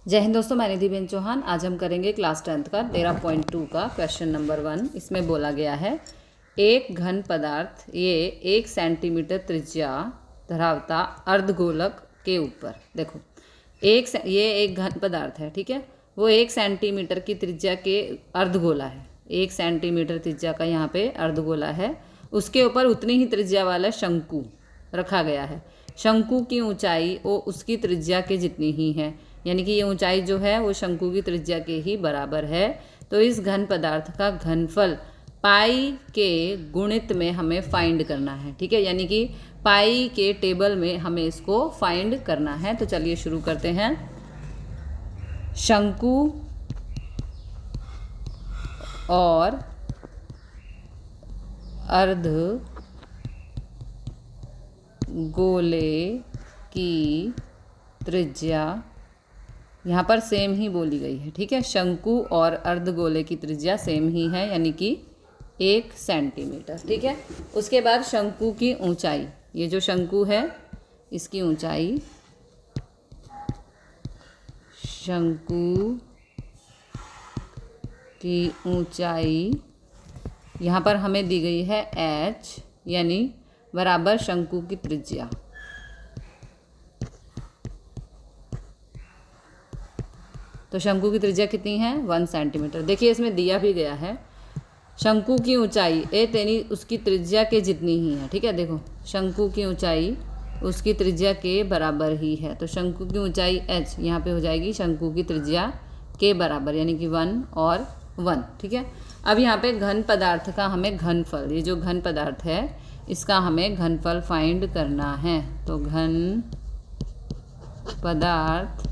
जय हिंद दोस्तों, मैं निधि बेन चौहान। आज हम करेंगे क्लास 10th का 13.2 का क्वेश्चन नंबर 1। इसमें बोला गया है एक घन पदार्थ ये 1 सेंटीमीटर त्रिज्या धरावता अर्धगोलक के ऊपर, देखो ये एक घन पदार्थ है, ठीक है। वो 1 सेंटीमीटर की त्रिज्या के अर्धगोला है, 1 सेंटीमीटर त्रिज्या का यहाँ पे अर्धगोला है। उसके ऊपर उतनी ही त्रिज्या वाला शंकु रखा गया है। शंकु की ऊंचाई वो उसकी त्रिज्या के जितनी ही है, यानी कि ये ऊंचाई जो है वो शंकु की त्रिज्या के ही बराबर है। तो इस घन पदार्थ का घनफल पाई के गुणित में हमें फाइंड करना है, ठीक है। यानी कि पाई के टेबल में हमें इसको फाइंड करना है। तो चलिए शुरू करते हैं। शंकु और अर्ध गोले की त्रिज्या यहाँ पर सेम ही बोली गई है, ठीक है। शंकु और अर्धगोले की त्रिज्या सेम ही है, यानी कि 1 सेंटीमीटर, ठीक है। उसके बाद शंकु की ऊंचाई, ये जो शंकु है इसकी ऊंचाई, शंकु की ऊंचाई यहाँ पर हमें दी गई है h, यानी बराबर शंकु की त्रिज्या। तो शंकु की त्रिज्या कितनी है? 1 सेंटीमीटर। देखिए इसमें दिया भी गया है शंकु की ऊंचाई यानी उसकी त्रिज्या के जितनी ही है, ठीक है। देखो शंकु की ऊंचाई उसकी त्रिज्या के बराबर ही है। तो शंकु की ऊंचाई h यहाँ पे हो जाएगी शंकु की त्रिज्या के बराबर, यानी कि 1 और 1, ठीक है। अब यहाँ पे घन पदार्थ का हमें घनफल, ये जो घन पदार्थ है इसका हमें घनफल फाइंड करना है। तो घन पदार्थ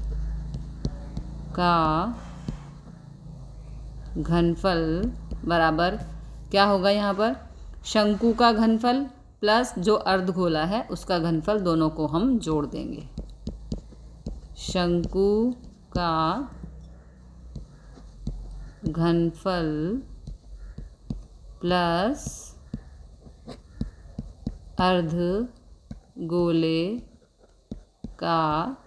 का घनफल बराबर क्या होगा? यहाँ पर शंकु का घनफल प्लस जो अर्धगोला है उसका घनफल, दोनों को हम जोड़ देंगे। शंकु का घनफल प्लस अर्धगोले का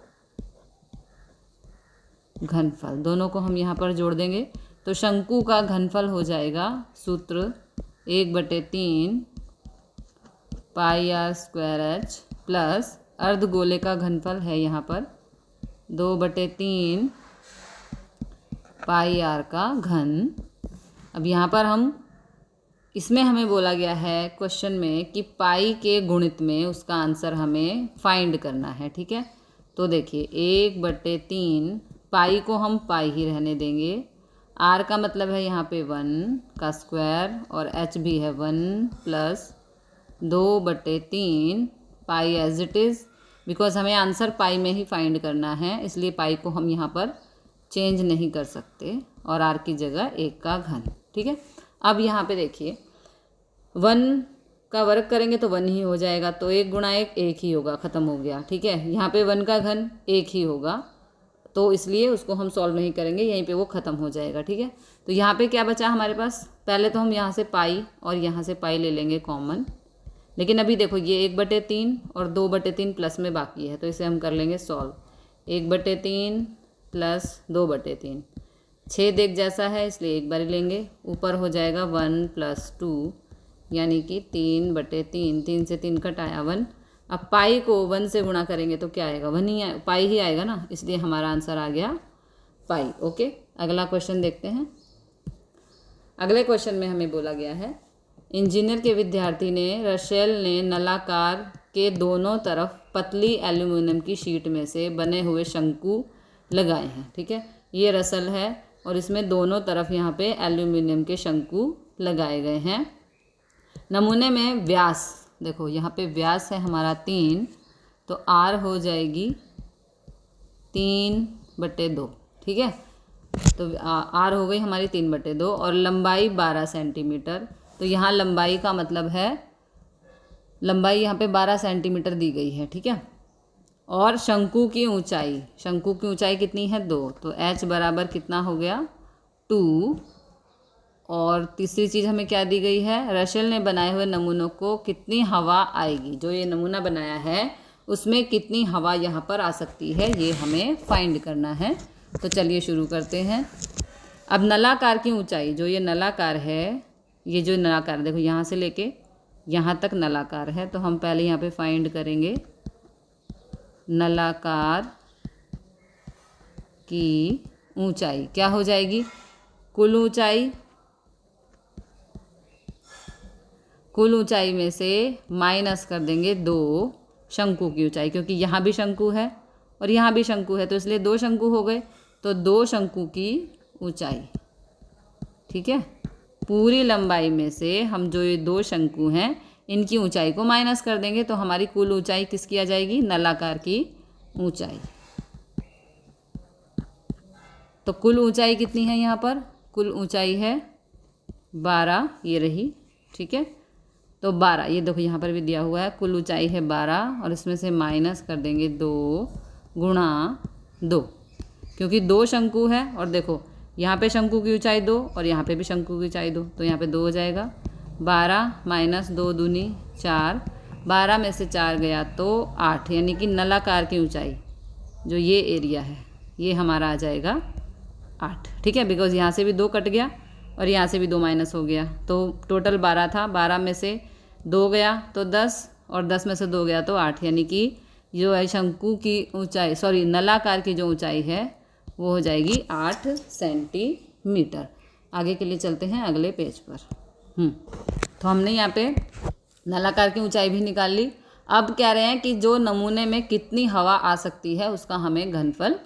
घनफल, दोनों को हम यहाँ पर जोड़ देंगे। तो शंकु का घनफल हो जाएगा सूत्र 1/3 पाई r स्क्वायर h प्लस अर्धगोले का घनफल है यहाँ पर 2/3 पाई r का घन। अब यहाँ पर इसमें हमें बोला गया है क्वेश्चन में कि पाई के गुणित में उसका आंसर हमें फाइंड करना है, ठीक है। तो देखिए 1/3 पाई को हम पाई ही रहने देंगे, r का मतलब है यहाँ पे 1 का स्क्वायर और h भी है 1 plus 2/3 pi as it is, because हमें आंसर पाई में ही फाइंड करना है, इसलिए पाई को हम यहाँ पर चेंज नहीं कर सकते और r की जगह 1 का घन, ठीक है। अब यहाँ पे देखिए 1 का वर्ग करेंगे तो 1 ही हो जाएगा, तो 1 गुणा 1 1 ही होगा, ख़त्म हो गया, ठीक है। यहाँ पे 1 का घन 1 ही होगा, तो इसलिए उसको हम सॉल्व नहीं करेंगे, यहीं पे वो ख़त्म हो जाएगा, ठीक है। तो यहाँ पे क्या बचा हमारे पास? पहले तो हम यहाँ से पाई और यहाँ से पाई ले लेंगे कॉमन, लेकिन अभी देखो ये 1/3 और 2/3 प्लस में बाकी है, तो इसे हम कर लेंगे सॉल्व। 1/3 प्लस 2/3 छेद एक जैसा है इसलिए एक बार लेंगे, ऊपर हो जाएगा 1 + 2 यानी कि 3/3, 3 से 3 कटाया 1। अब पाई को 1 से गुणा करेंगे तो क्या आएगा? 1 ही पाई ही आएगा ना, इसलिए हमारा आंसर आ गया पाई। ओके, अगला क्वेश्चन देखते हैं। अगले क्वेश्चन में हमें बोला गया है इंजीनियर के विद्यार्थी ने रसेल ने नलाकार के दोनों तरफ पतली एल्यूमिनियम की शीट में से बने हुए शंकु लगाए हैं, ठीक है। ये रसल है और इसमें दोनों तरफ यहाँ पे एल्यूमिनियम के शंकु लगाए गए हैं। नमूने में व्यास, देखो यहाँ पे व्यास है हमारा 3, तो r हो जाएगी 3/2, ठीक है। तो r हो गई हमारी 3/2 और लंबाई 12 सेंटीमीटर। तो यहाँ लंबाई का मतलब है, लंबाई यहाँ पे 12 सेंटीमीटर दी गई है, ठीक है। और शंकु की ऊंचाई कितनी है? 2, तो h बराबर कितना हो गया? 2। और तीसरी चीज़ हमें क्या दी गई है? रसेल ने बनाए हुए नमूनों को कितनी हवा आएगी, जो ये नमूना बनाया है उसमें कितनी हवा यहाँ पर आ सकती है, ये हमें फाइंड करना है। तो चलिए शुरू करते हैं। अब नलाकार की ऊंचाई, जो ये नलाकार है, ये जो नलाकार देखो यहाँ से लेके यहाँ तक नलाकार है, तो हम पहले यहाँ पे फाइंड करेंगे नलाकार की ऊंचाई। क्या हो जाएगी? कुल ऊंचाई में से माइनस कर देंगे 2 शंकु की ऊंचाई, क्योंकि यहाँ भी शंकु है और यहाँ भी शंकु है, तो इसलिए 2 शंकु हो गए, तो 2 शंकु की ऊंचाई। ठीक है, पूरी लंबाई में से हम जो ये 2 शंकु हैं इनकी ऊंचाई को माइनस कर देंगे, तो हमारी कुल ऊंचाई किसकी आ जाएगी? नलाकार की ऊंचाई। तो कुल ऊंचाई कितनी है यहाँ पर? कुल ऊंचाई है 12, ये रही। ठीक है, तो 12, ये देखो यहाँ पर भी दिया हुआ है, कुल ऊंचाई है 12 और इसमें से माइनस कर देंगे 2 गुणा 2, क्योंकि 2 शंकु है और देखो यहाँ पे शंकु की ऊंचाई 2 और यहाँ पे भी शंकु की ऊंचाई 2, तो यहाँ पे 2 हो जाएगा। 12 माइनस 2 दूनी 4, 12 में से 4 गया तो 8, यानी कि नलाकार की ऊंचाई जो ये एरिया है ये हमारा आ जाएगा 8। ठीक है, बिकॉज यहाँ से भी 2 कट गया और यहाँ से भी 2 माइनस हो गया, तो टोटल 12 था, 12 में से 2 गया तो 10 और 10 में से 2 गया तो 8, यानी कि जो है शंकु की ऊंचाई, सॉरी नलाकार की जो ऊंचाई है वो हो जाएगी 8 सेंटीमीटर। आगे के लिए चलते हैं अगले पेज पर। तो हमने यहाँ पे नलाकार की ऊंचाई भी निकाल ली। अब कह रहे हैं कि जो नमूने में कितनी हवा आ सकती है उसका हमें घनफल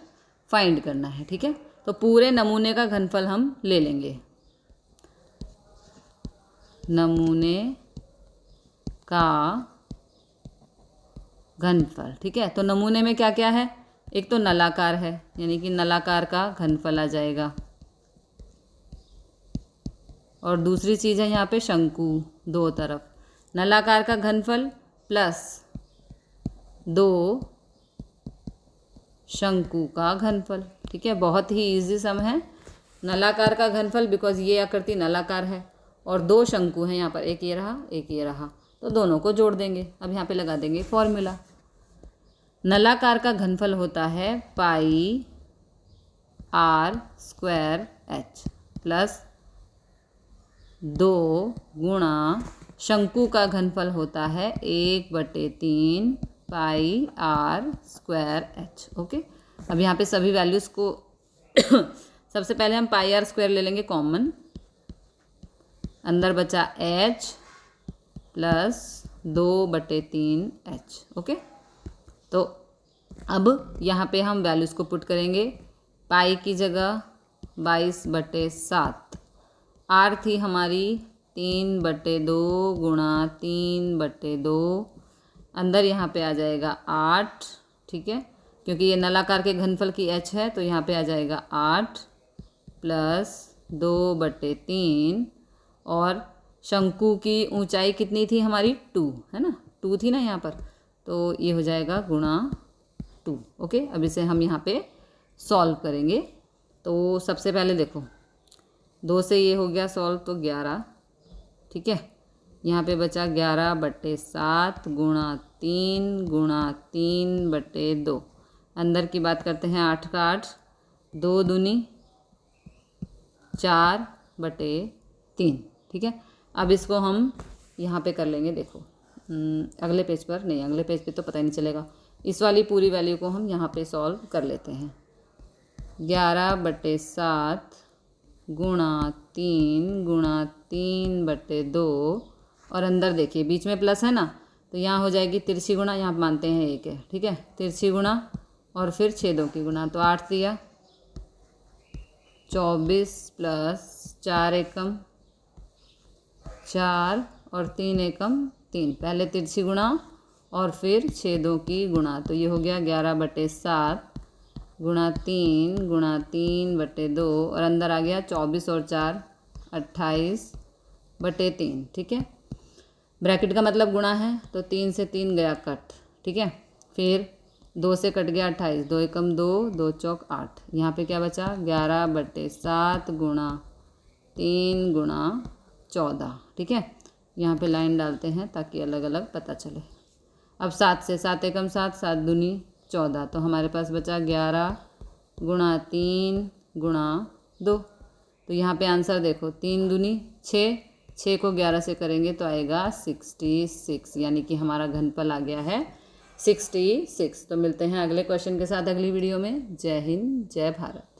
फाइंड करना है। ठीक है, तो पूरे नमूने का घनफल हम ले लेंगे। नमूने का घनफल, ठीक है, तो नमूने में क्या क्या है? एक तो नलाकार है, यानी कि नलाकार का घनफल आ जाएगा, और दूसरी चीज़ है यहाँ पे शंकु, 2 तरफ नलाकार का घनफल प्लस 2 शंकु का घनफल। ठीक है, बहुत ही इजी सम है। नलाकार का घनफल, बिकॉज ये आकृति नलाकार है और 2 शंकु हैं यहाँ पर, एक ये रहा एक ये रहा, तो दोनों को जोड़ देंगे। अब यहाँ पे लगा देंगे फॉर्मूला। नलाकार का घनफल होता है पाई r स्क्वायर h प्लस 2 गुणा शंकु का घनफल होता है 1/3 पाई r स्क्वायर h। ओके, अब यहाँ पे सभी वैल्यूज़ को सबसे पहले हम पाई r स्क्वायर ले लेंगे कॉमन, अंदर बचा h प्लस 2/3h। ओके, तो अब यहाँ पे हम वैल्यूज़ को पुट करेंगे। पाई की जगह 22/7, आर थी हमारी 3/2 गुणा 3/2, अंदर यहाँ पे आ जाएगा 8। ठीक है, क्योंकि ये नलाकार के घनफल की h है तो यहाँ पे आ जाएगा 8 प्लस 2/3, और शंकु की ऊंचाई कितनी थी हमारी? 2 है ना, 2 थी ना यहाँ पर, तो ये हो जाएगा गुणा 2। ओके, अब इसे हम यहाँ पे सॉल्व करेंगे। तो सबसे पहले देखो 2 से ये हो गया सॉल्व तो 11। ठीक है, यहाँ पे बचा 11/7 गुणा 3/2, अंदर की बात करते हैं 8 का 8, 2 दूनी 4/3। ठीक है, अब इसको हम यहाँ पे कर लेंगे। देखो अगले पेज पर नहीं, अगले पेज पे तो पता ही नहीं चलेगा। इस वाली पूरी वैल्यू को हम यहाँ पे सॉल्व कर लेते हैं। 11/7 गुणा 3/2, और अंदर देखिए बीच में प्लस है ना, तो यहाँ हो जाएगी तिरछी गुणा, यहाँ मानते हैं 1 है। ठीक है, तिरछी गुणा और फिर छेदों की गुणा, तो 8 दिया 24 प्लस 4 एकम 4 और 3 एकम 3, पहले तिरछी गुणा और फिर छेदों की गुणा, तो ये हो गया 11/7 गुणा 3/2, और अंदर आ गया 24 और 4 28/3। ठीक है, ब्रैकेट का मतलब गुणा है, तो 3 से 3 गया कट। ठीक है, फिर 2 से कट गया 28, 2 एकम 2, 2 चौक 8, यहाँ पे क्या बचा 11/7 गुणा 3/14। ठीक है, यहाँ पे लाइन डालते हैं ताकि अलग अलग पता चले। अब 7 से 7 एकम 7, 7 दूनी 14, तो हमारे पास बचा गुणा 3 गुणा 2। तो यहाँ पे आंसर देखो 3 दूनी 6, 6 को 11 से करेंगे तो आएगा 66, यानी कि हमारा घनफल आ गया है 66। तो मिलते हैं अगले क्वेश्चन के साथ अगली वीडियो में। जय हिंद, जय भारत।